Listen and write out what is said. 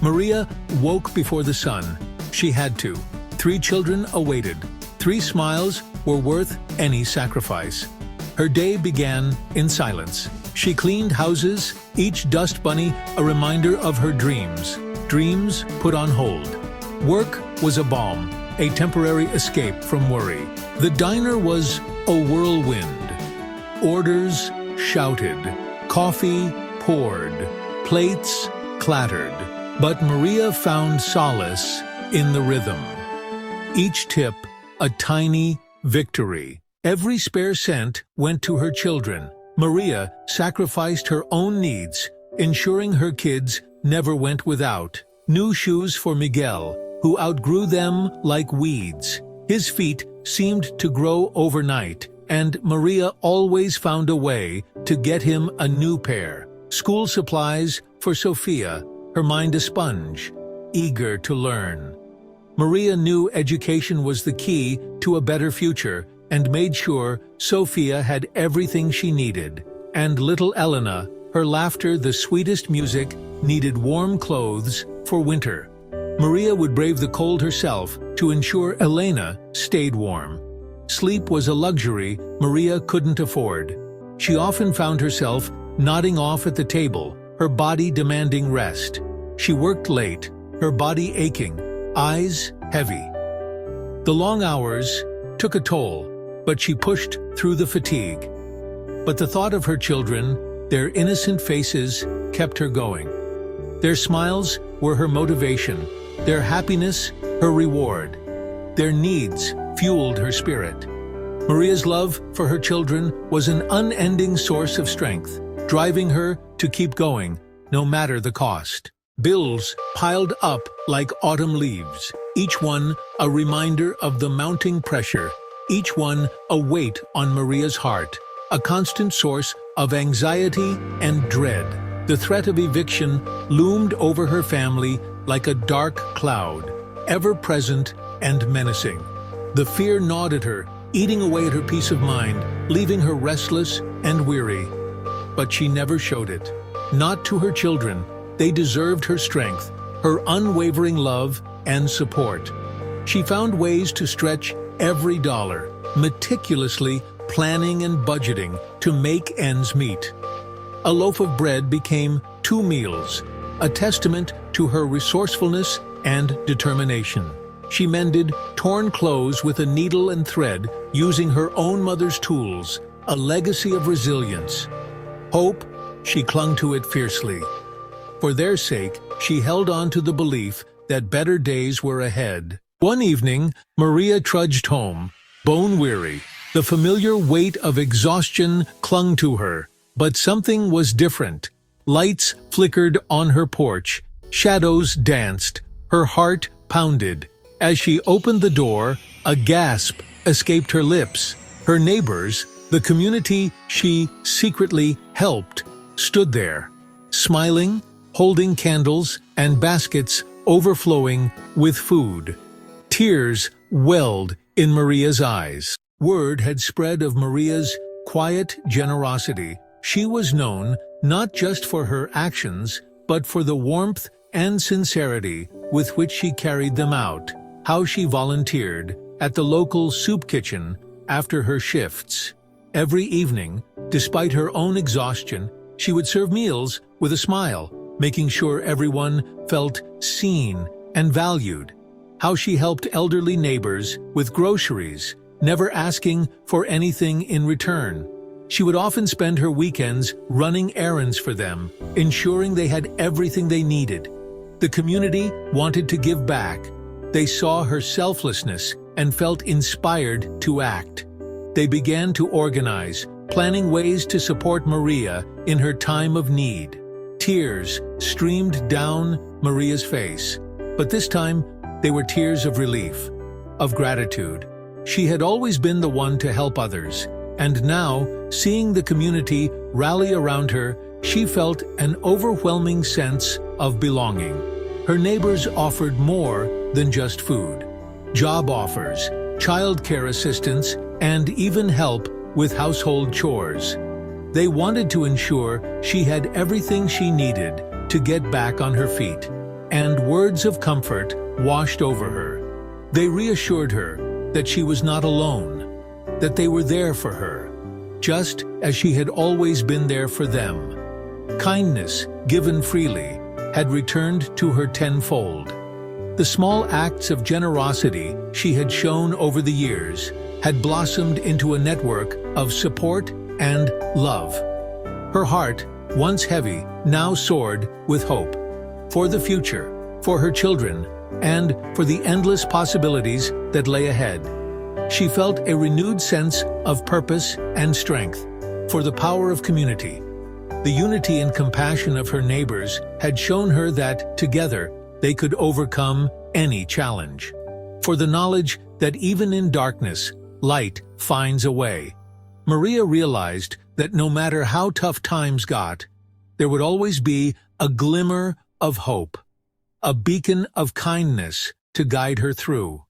Maria woke before the sun. She had to. 3 children awaited. 3 smiles were worth any sacrifice. Her day began in silence. She cleaned houses, each dust bunny a reminder of her dreams. Dreams put on hold. Work was a balm, a temporary escape from worry. The diner was a whirlwind. Orders shouted. Coffee poured. Plates clattered. But Maria found solace in the rhythm. Each tip, a tiny victory. Every spare cent went to her children. Maria sacrificed her own needs, ensuring her kids never went without. New shoes for Miguel, who outgrew them like weeds. His feet seemed to grow overnight, and Maria always found a way to get him a new pair. School supplies for Sophia, her mind a sponge, eager to learn. Maria knew education was the key to a better future and made sure Sophia had everything she needed. And little Elena, her laughter the sweetest music, needed warm clothes for winter. Maria would brave the cold herself to ensure Elena stayed warm. Sleep was a luxury Maria couldn't afford. She often found herself nodding off at the table, her body demanding rest. She worked late, her body aching, eyes heavy. The long hours took a toll, but she pushed through the fatigue. But the thought of her children, their innocent faces, kept her going. Their smiles were her motivation, their happiness her reward. Their needs fueled her spirit. Maria's love for her children was an unending source of strength, driving her to keep going, no matter the cost. Bills piled up like autumn leaves, each one a reminder of the mounting pressure, each one a weight on Maria's heart, a constant source of anxiety and dread. The threat of eviction loomed over her family like a dark cloud, ever present and menacing. The fear gnawed at her, eating away at her peace of mind, leaving her restless and weary. But she never showed it. Not to her children. They deserved her strength, her unwavering love and support. She found ways to stretch every dollar, meticulously planning and budgeting to make ends meet. A loaf of bread became 2 meals, a testament to her resourcefulness and determination. She mended torn clothes with a needle and thread, using her own mother's tools, a legacy of resilience. Hope, she clung to it fiercely. For their sake, she held on to the belief that better days were ahead. One evening, Maria trudged home, bone-weary. The familiar weight of exhaustion clung to her, but something was different. Lights flickered on her porch, shadows danced, her heart pounded. As she opened the door, a gasp escaped her lips. Her neighbors, the community she secretly helped, stood there, smiling, holding candles and baskets overflowing with food. Tears welled in Maria's eyes. Word had spread of Maria's quiet generosity. She was known not just for her actions, but for the warmth and sincerity with which she carried them out. How she volunteered at the local soup kitchen after her shifts. Every evening, despite her own exhaustion, she would serve meals with a smile, making sure everyone felt seen and valued. How she helped elderly neighbors with groceries, never asking for anything in return. She would often spend her weekends running errands for them, ensuring they had everything they needed. The community wanted to give back. They saw her selflessness and felt inspired to act. They began to organize, planning ways to support Maria in her time of need. Tears streamed down Maria's face, but this time they were tears of relief, of gratitude. She had always been the one to help others, and now, seeing the community rally around her, she felt an overwhelming sense of belonging. Her neighbors offered more than just food. Job offers, childcare assistance, and even help with household chores. They wanted to ensure she had everything she needed to get back on her feet. and words of comfort washed over her. They reassured her that she was not alone, that they were there for her, just as she had always been there for them. Kindness, given freely, had returned to her tenfold. The small acts of generosity she had shown over the years had blossomed into a network of support and love. Her heart, once heavy, now soared with hope. For the future, for her children, and for the endless possibilities that lay ahead. She felt a renewed sense of purpose and strength. For the power of community, the unity and compassion of her neighbors had shown her that, together, they could overcome any challenge. For the knowledge that even in darkness, light finds a way. Maria realized that no matter how tough times got, there would always be a glimmer of hope, a beacon of kindness to guide her through.